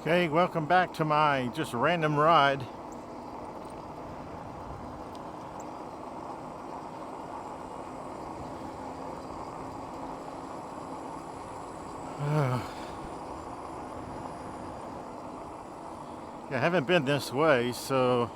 Okay, welcome back to my just random ride. I haven't been this way, so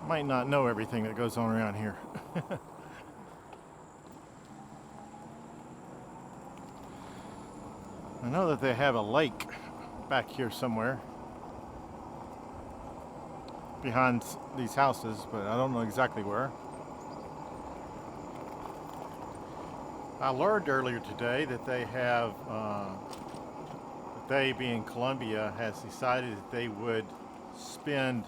might not know everything that goes on around here. I know that they have a lake back here somewhere behind these houses, but I don't know exactly where. I learned earlier today that they have, they being Columbia, has decided that they would spend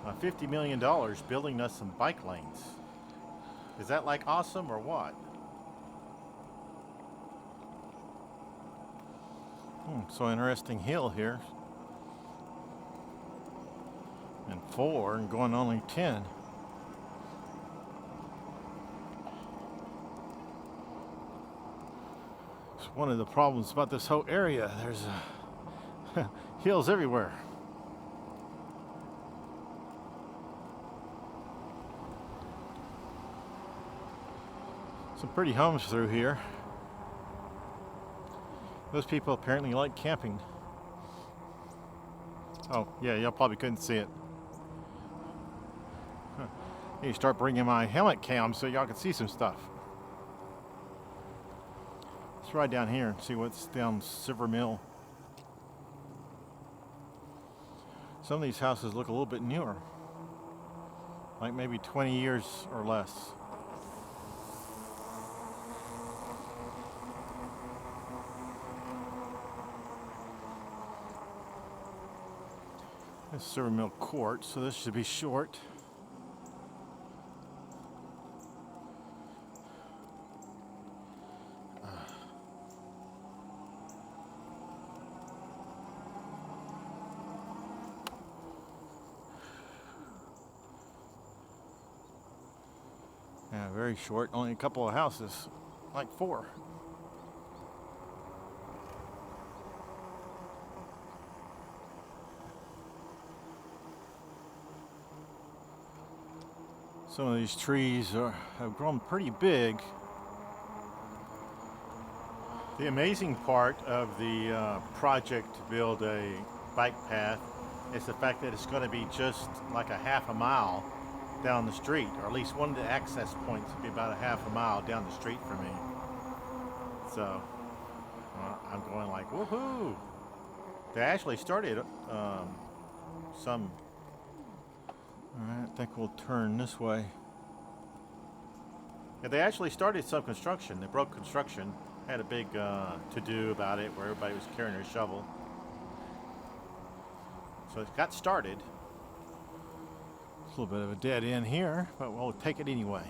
$50 million building us some bike lanes. Is that like awesome or what? So interesting hill here. And 4 and going only 10. It's one of the problems about this whole area. There's hills everywhere. Some pretty homes through here. Those people apparently like camping. Oh, yeah, y'all probably couldn't see it. I need to start bringing my helmet cam so y'all can see some stuff. Let's ride down here and see what's down Silver Mill. Some of these houses look a little bit newer. Like maybe 20 years or less. This is Silver Mill Court, so this should be short. Yeah, very short. Only a couple of houses, like 4. Some of these trees have grown pretty big. The amazing part of the project to build a bike path is the fact that it's going to be just like a half a mile down the street, or at least one of the access points will be about a half a mile down the street from me. So I'm going like, woohoo! They actually started some. Alright, I think we'll turn this way. Yeah, they actually started some construction. They broke construction. Had a big to-do about it where everybody was carrying their shovel. So it got started. It's a little bit of a dead end here, but we'll take it anyway.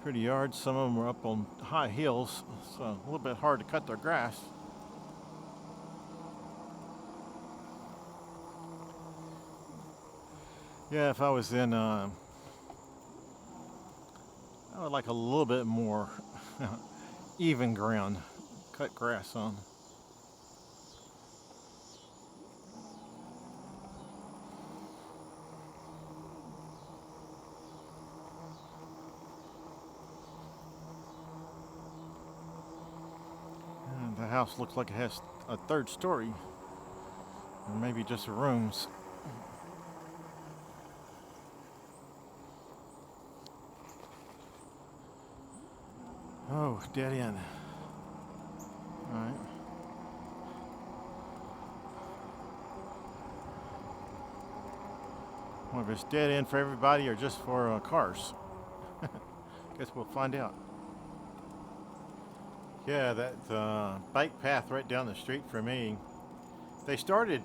Pretty yards. Some of them are up on high hills, so a little bit hard to cut their grass. Yeah, if I was in, I would like a little bit more even ground, cut grass on. And the house looks like it has a 3rd story, or maybe just rooms. Oh, dead end. All right. Wonder if it's dead end for everybody or just for cars. Guess we'll find out. Yeah, that bike path right down the street from me. They started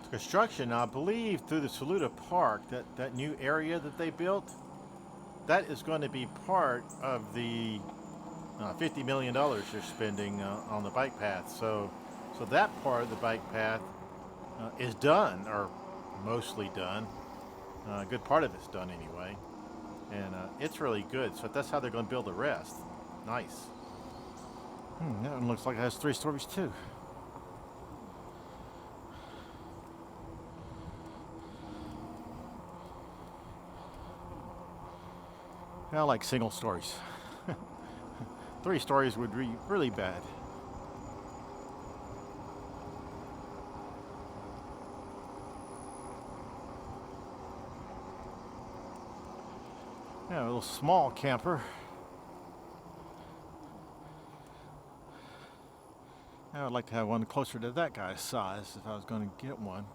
construction, I believe, through the Saluda Park. That new area that they built. That is going to be part of the $50 million they're spending on the bike path. So that part of the bike path is done, or mostly done. A good part of it's done anyway, and it's really good. So that's how they're going to build the rest. Nice. That one looks like it has 3 stories too. I like single stories. 3 stories would be really bad. Yeah, a little small camper. I would like to have one closer to that guy's size if I was going to get one.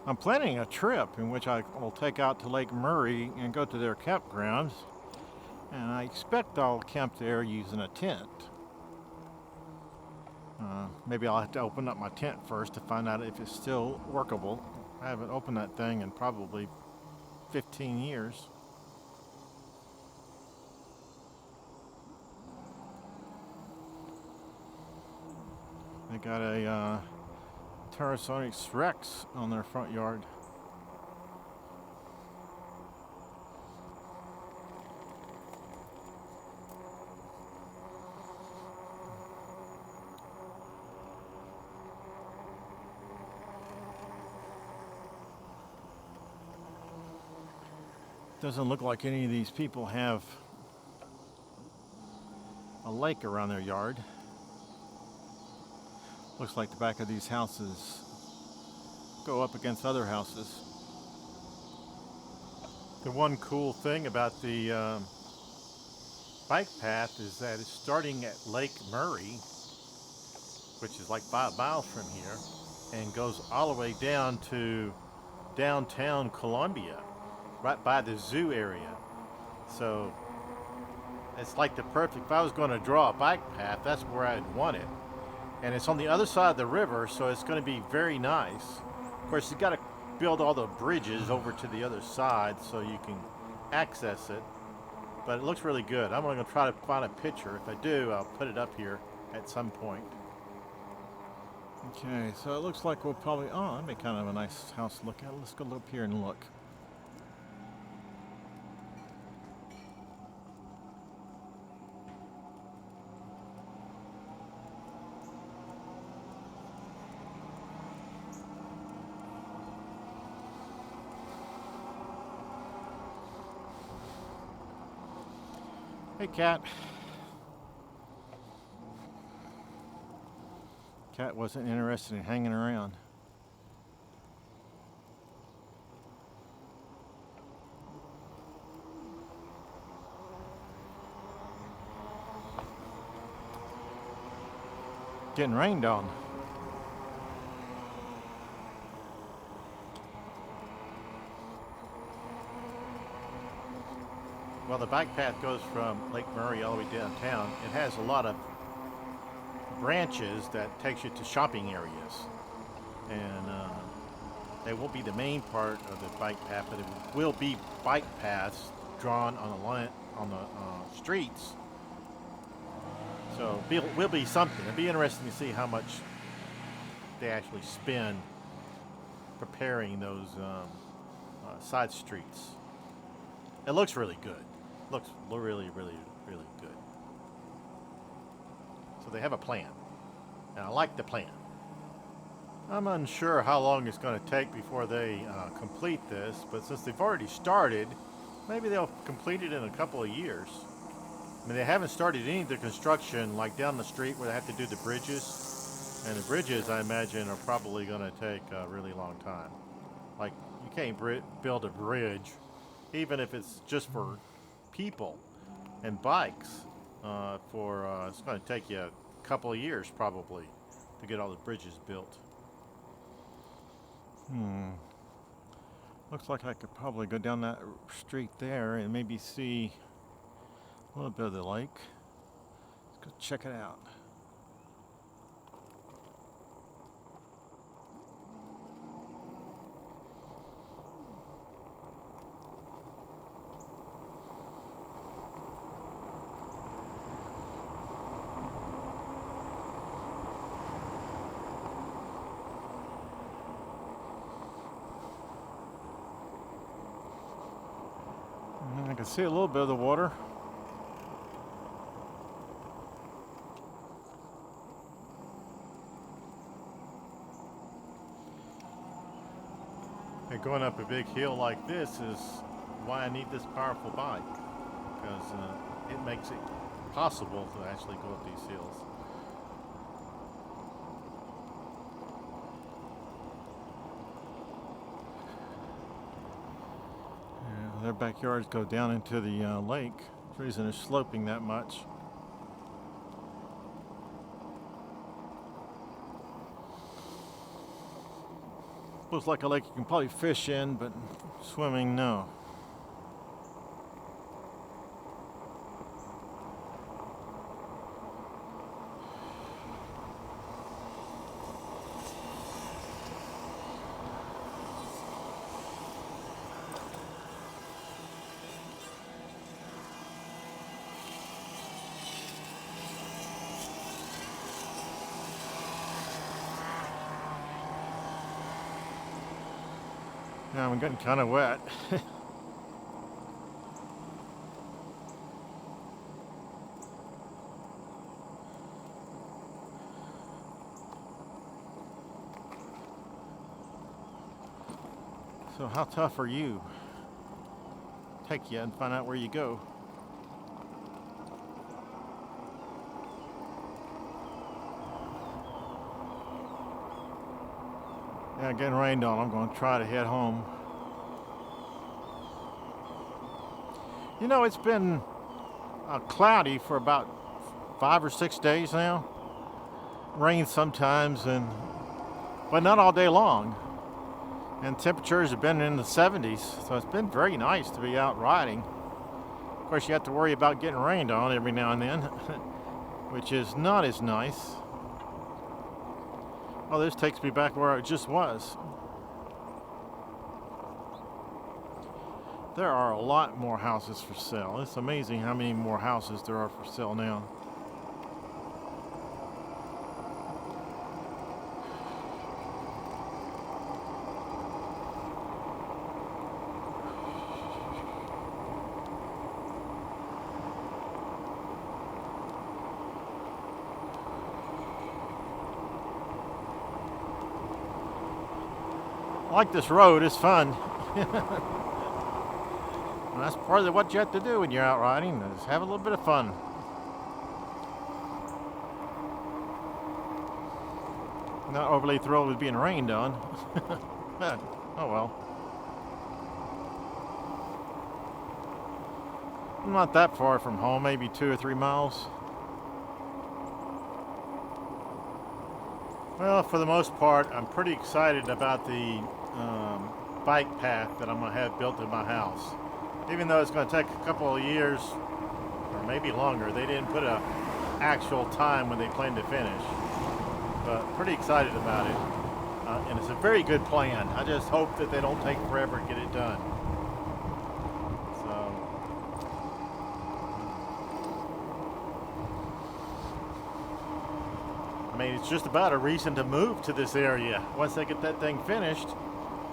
I'm planning a trip in which I will take out to Lake Murry and go to their campgrounds, and I expect I'll camp there using a tent. Maybe I'll have to open up my tent first to find out if it's still workable. I haven't opened that thing in probably 15 years. They got a Pterosaurus Rex on their front yard. Doesn't look like any of these people have a lake around their yard. Looks like the back of these houses go up against other houses. The one cool thing about the bike path is that it's starting at Lake Murray, which is like 5 miles from here, and goes all the way down to downtown Columbia, right by the zoo area. So it's like the perfect, if I was going to draw a bike path, that's where I'd want it. And it's on the other side of the river, so it's going to be very nice. Of course, you've got to build all the bridges over to the other side so you can access it. But it looks really good. I'm going to try to find a picture. If I do, I'll put it up here at some point. Okay, so it looks like we'll probably, oh, that'd be kind of a nice house to look at. Let's go up here and look. Hey, cat. Cat wasn't interested in hanging around. Getting rained on. Well, the bike path goes from Lake Murray all the way downtown. It has a lot of branches that takes you to shopping areas, and they won't be the main part of the bike path, but it will be bike paths drawn on the streets. So will be something. It'll be interesting to see how much they actually spend preparing those side streets. It looks really good. Looks really, really, really good. So they have a plan, and I like the plan. I'm unsure how long it's going to take before they complete this, but since they've already started, maybe they'll complete it in a couple of years. I mean, they haven't started any of the construction like down the street where they have to do the bridges, and the bridges, I imagine, are probably going to take a really long time. Like, you can't build a bridge, even if it's just for people and bikes, it's going to take you a couple of years probably to get all the bridges built. Looks like I could probably go down that street there and maybe see a little bit of the lake. Let's go check it out. see a little bit of the water. And going up a big hill like this is why I need this powerful bike, because it makes it possible to actually go up these hills. Yeah, their backyards go down into the lake. The reason they're sloping that much. Looks like a lake you can probably fish in, but swimming, no. Yeah, I'm getting kind of wet. So how tough are you? Take you and find out where you go. Yeah, getting rained on. I'm going to try to head home. You know, it's been cloudy for about 5 or 6 days now. Rains sometimes, but not all day long. And temperatures have been in the 70s, so it's been very nice to be out riding. Of course, you have to worry about getting rained on every now and then, which is not as nice. Oh, this takes me back where I just was. There are a lot more houses for sale. It's amazing how many more houses there are for sale now. I like this road, it's fun. And that's part of what you have to do when you're out riding, is have a little bit of fun. Not overly thrilled with being rained on. Oh well. I'm not that far from home, maybe 2 or 3 miles. Well, for the most part, I'm pretty excited about the bike path that I'm going to have built in my house. Even though it's going to take a couple of years, or maybe longer. They didn't put an actual time when they plan to finish. But pretty excited about it. And it's a very good plan. I just hope that they don't take forever to get it done. So, I mean, it's just about a reason to move to this area. Once they get that thing finished,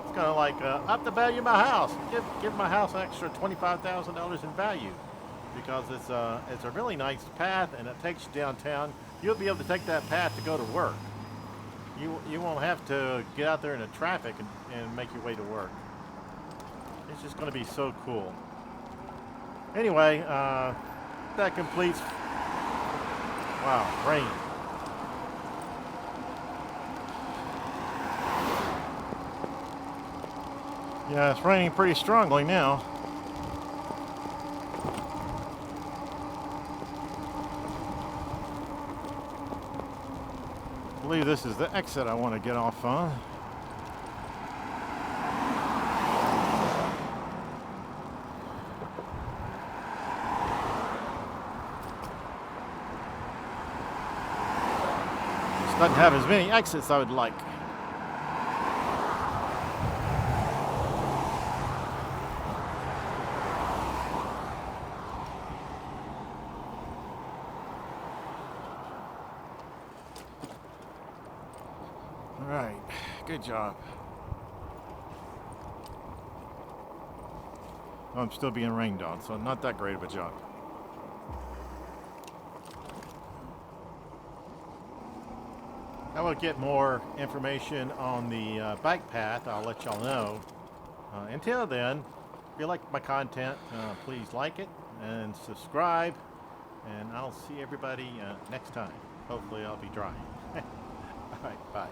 it's kind of like up the value of my house. Give my house an extra $25,000 in value, because it's a really nice path and it takes you downtown. You'll be able to take that path to go to work. You won't have to get out there in the traffic and make your way to work. It's just going to be so cool. Anyway, that completes. Wow, rain. Yeah, it's raining pretty strongly now. I believe this is the exit I want to get off on. This doesn't have as many exits I would like. All right, good job. I'm still being rained on, so not that great of a job. I will get more information on the bike path. I'll let y'all know. Until then, if you like my content, please like it and subscribe. And I'll see everybody next time. Hopefully I'll be dry. All right, bye.